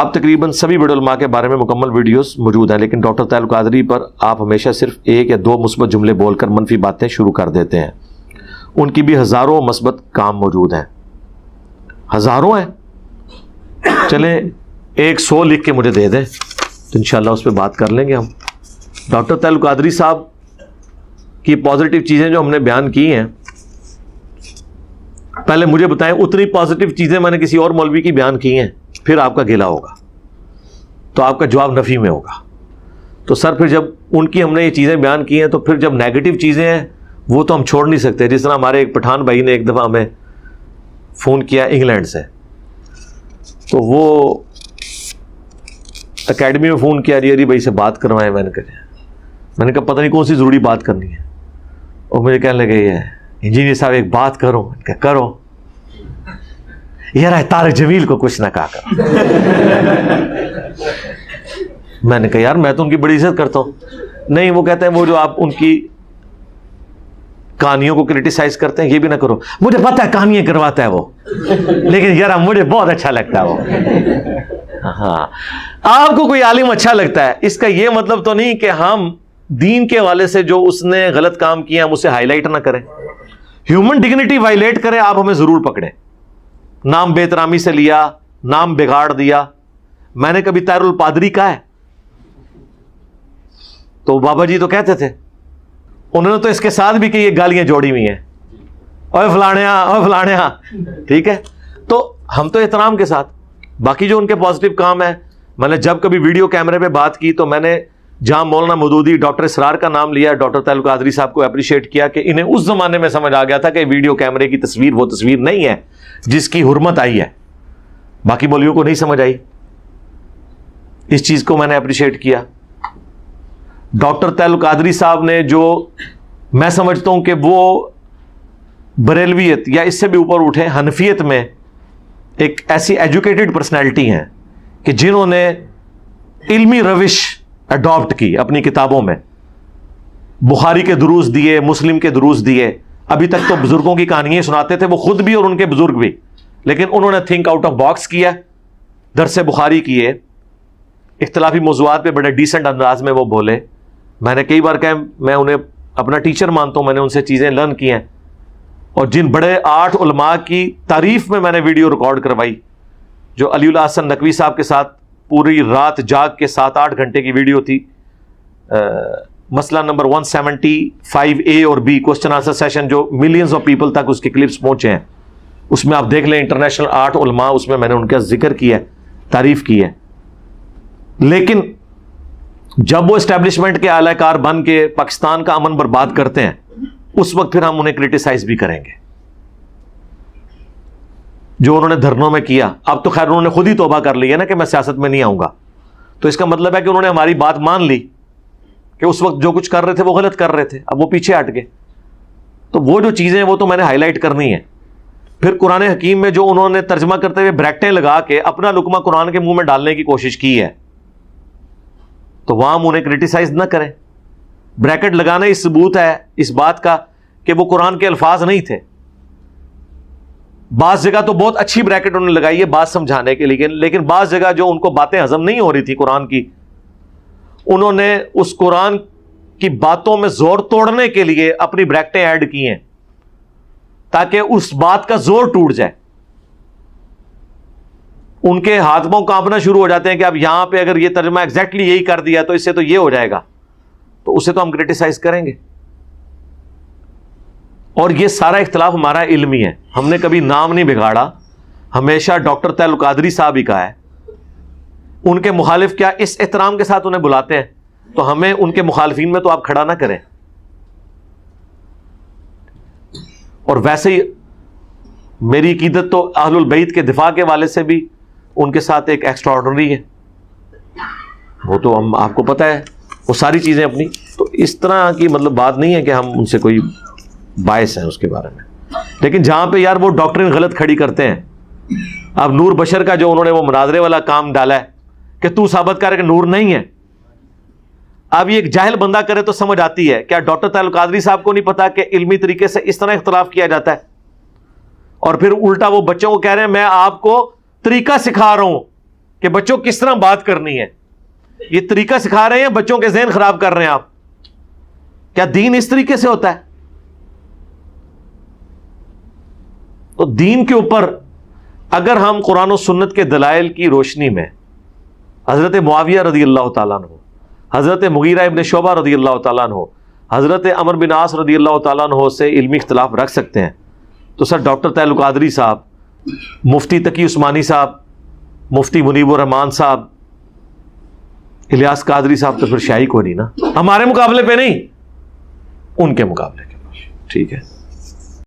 अब तकरीबन सभी बड़े उलमा के बारे में मुकम्मल वीडियोस मौजूद हैं, लेकिन डॉक्टर तैयब कादरी पर आप हमेशा सिर्फ एक या दो मुस्बत जुमले बोलकर मनफी बातें शुरू कर देते हैं। उनकी भी हज़ारों मुस्बत काम मौजूद हैं, हज़ारों हैं। चलें 100 लिख के मुझे दे दें तो इंशाल्लाह उस पर बात कर लेंगे हम। डॉक्टर तैयब कादरी साहब की पॉजिटिव चीज़ें जो हमने बयान की हैं, पहले मुझे बताएं उतनी पॉजिटिव चीज़ें मैंने किसी और मौलवी की बयान की हैं, फिर आपका गिला होगा तो आपका जवाब नफ़ी में होगा। तो सर फिर जब उनकी हमने ये चीज़ें बयान की हैं तो फिर जब नेगेटिव चीज़ें हैं वो तो हम छोड़ नहीं सकते। जिस तरह हमारे एक पठान भाई ने एक दफ़ा हमें फ़ोन किया इंग्लैंड से, तो वो एकेडमी में फ़ोन किया, अरी भाई से बात करवाएं। मैंने कहा पता नहीं कौन सी ज़रूरी बात करनी है। और मुझे कहने लगे ये इंजीनियर साहब एक बात करो। मैंने कहा करो यार, तारिक जमील को कुछ ना कहा कर। मैंने कहा यार मैं तो उनकी बड़ी इज्जत करता हूं। नहीं, वो कहते हैं वो जो आप उनकी कहानियों को क्रिटिसाइज करते हैं ये भी ना करो। मुझे पता है कहानियां करवाता है वो, लेकिन यार मुझे बहुत अच्छा लगता है वो। हाँ, आपको कोई आलिम अच्छा लगता है, इसका ये मतलब तो नहीं कि हम दीन के हवाले से जो उसने गलत काम किया हम उसे हाईलाइट ना करें। ह्यूमन डिग्निटी वायलेट करें आप हमें जरूर पकड़ें। नाम बेतरामी से लिया, नाम बिगाड़ दिया। मैंने कभी तारुल पादरी कहा है? तो बाबा जी तो कहते थे, उन्होंने तो इसके साथ भी कि ये गालियां जोड़ी हुई हैं, ओए फलाणिया। ठीक है, तो हम तो एहतराम के साथ। बाकी जो उनके पॉजिटिव काम है, मैंने जब कभी वीडियो कैमरे पे बात की तो मैंने जहां मौलाना मदूदी, डॉक्टर इसरार का नाम लिया, डॉक्टर तैयब कादरी साहब को अप्रिशिएट किया कि इन्हें उस जमाने में समझ आ गया था कि वीडियो कैमरे की तस्वीर वो तस्वीर नहीं है जिसकी हुर्मत आई है। बाकी मौलवियों को नहीं समझ आई, इस चीज को मैंने अप्रिशिएट किया। डॉक्टर तैयब कादरी साहब ने जो, मैं समझता हूं कि वो बरेलवियत या इससे भी ऊपर उठे हनफियत में एक ऐसी एजुकेटेड पर्सनैलिटी हैं कि जिन्होंने इल्मी रविश अडॉप्ट की अपनी किताबों में। बुखारी के दुरूस दिए, मुस्लिम के दुरूस दिए। अभी तक तो बुजुर्गों की कहानियां सुनाते थे वो खुद भी और उनके बुजुर्ग भी, लेकिन उन्होंने थिंक आउट ऑफ बॉक्स किया, दरस बुखारी किए, इख्तिलाफी मौज़ूआत पे बड़े डिसेंट अंदाज में वो बोले। मैंने कई बार कहा मैं उन्हें अपना टीचर मानता हूं, मैंने उनसे चीज़ें लर्न की हैं। और जिन बड़े 8 उलमा की तारीफ में मैंने वीडियो रिकॉर्ड करवाई, जो अलीउल्लाह हसन नकवी साहब के साथ पूरी रात जाग के 7-8 घंटे की वीडियो थी, मसला नंबर 175A और B, क्वेश्चन आंसर सेशन, जो मिलियंस ऑफ पीपल तक उसके क्लिप्स पहुंचे हैं, उसमें आप देख लें इंटरनेशनल 8 उलमा, उसमें मैंने उनका जिक्र किया है, तारीफ की है। लेकिन जब वो एस्टेब्लिशमेंट के आलाकार बन के पाकिस्तान का अमन बर्बाद करते हैं, उस वक्त फिर हम उन्हें क्रिटिसाइज भी करेंगे। जो उन्होंने धरनों में किया, अब तो खैर उन्होंने खुद ही तौबा कर ली है ना कि मैं सियासत में नहीं आऊंगा, तो इसका मतलब है कि उन्होंने हमारी बात मान ली कि उस वक्त जो कुछ कर रहे थे वो गलत कर रहे थे, अब वो पीछे हट गए। तो वो जो चीजें वो तो मैंने हाईलाइट करनी है। फिर कुरान हकीम में जो उन्होंने तर्जमा करते हुए ब्रैकेटें लगा के अपना लुकमा कुरान के मुंह में डालने की कोशिश की है, तो वहां हम उन्हें क्रिटिसाइज ना करें। ब्रैकेट लगाना ही सबूत है इस बात का कि वो कुरान के अल्फाज नहीं थे। बाज जगह तो बहुत अच्छी ब्रैकेट उन्होंने लगाई है बात समझाने के लिए, लेकिन बाज जगह जो उनको बातें हजम नहीं हो रही थी कुरान की, उन्होंने उस कुरान की बातों में जोर तोड़ने के लिए अपनी ब्रैकेटें ऐड की हैं ताकि उस बात का जोर टूट जाए। उनके हाथ पांव कांपना शुरू हो जाते हैं कि अब यहां पे अगर ये तर्जमा एग्जैक्टली यही कर दिया तो इससे तो ये हो जाएगा, तो उसे तो हम क्रिटिसाइज करेंगे। और ये सारा इख्तिलाफ हमारा इल्मी है, हमने कभी नाम नहीं बिगाड़ा। हमेशा डॉक्टर तैयब कादरी साहब ही कहा है, उनके मुखालिफ क्या इस एहतराम के साथ उन्हें बुलाते हैं, तो हमें उनके मुखालिफिन में तो आप खड़ा ना करें। और वैसे ही मेरी अकीदत तो अहलुल बैत के दिफा के वाले से भी उनके साथ एक एक्स्ट्राऑर्डिनरी है, वो तो हम आपको पता है वो सारी चीजें अपनी। तो इस तरह की मतलब बात नहीं है कि हम उनसे कोई बायस हैं उसके बारे में। लेकिन जहां पे यार वो डॉक्ट्रिन गलत खड़ी करते हैं, अब नूर बशर का जो उन्होंने वो मुनाजरे वाला काम डाला है कि तू साबित करे कि नूर नहीं है, अब ये एक जाहिल बंदा करे तो समझ आती है। क्या डॉक्टर तैयब कादरी साहब को नहीं पता कि इल्मी तरीके से इस तरह इख्तिलाफ किया जाता है? और फिर उल्टा वो बच्चों को कह रहे हैं मैं आपको तरीका सिखा रहा हूं कि बच्चों को किस तरह बात करनी है। ये तरीका सिखा रहे हैं, बच्चों के ज़हन खराब कर रहे हैं आप। क्या दीन इस तरीके से होता है? तो दीन के ऊपर अगर हम कुरान और सुन्नत के दलाइल की रोशनी में हज़रत मुआविया रज़ी अल्लाह ताला अन्हु, हज़रत मुगीरा इब्न शुअबा रज़ी अल्लाह ताला अन्हु, हज़रत अमर बिन आस रज़ी अल्लाह ताला अन्हु से इल्मी इख्तिलाफ रख सकते हैं, तो सर डॉक्टर तैयब कादरी साहब, मुफ्ती तकी उस्मानी साहब, मुफ्ती मुनीबुर रहमान साहब, इलियास कादरी साहब तो फिर शाही को नहीं ना, हमारे मुकाबले पे नहीं, उनके मुकाबले के। ठीक है।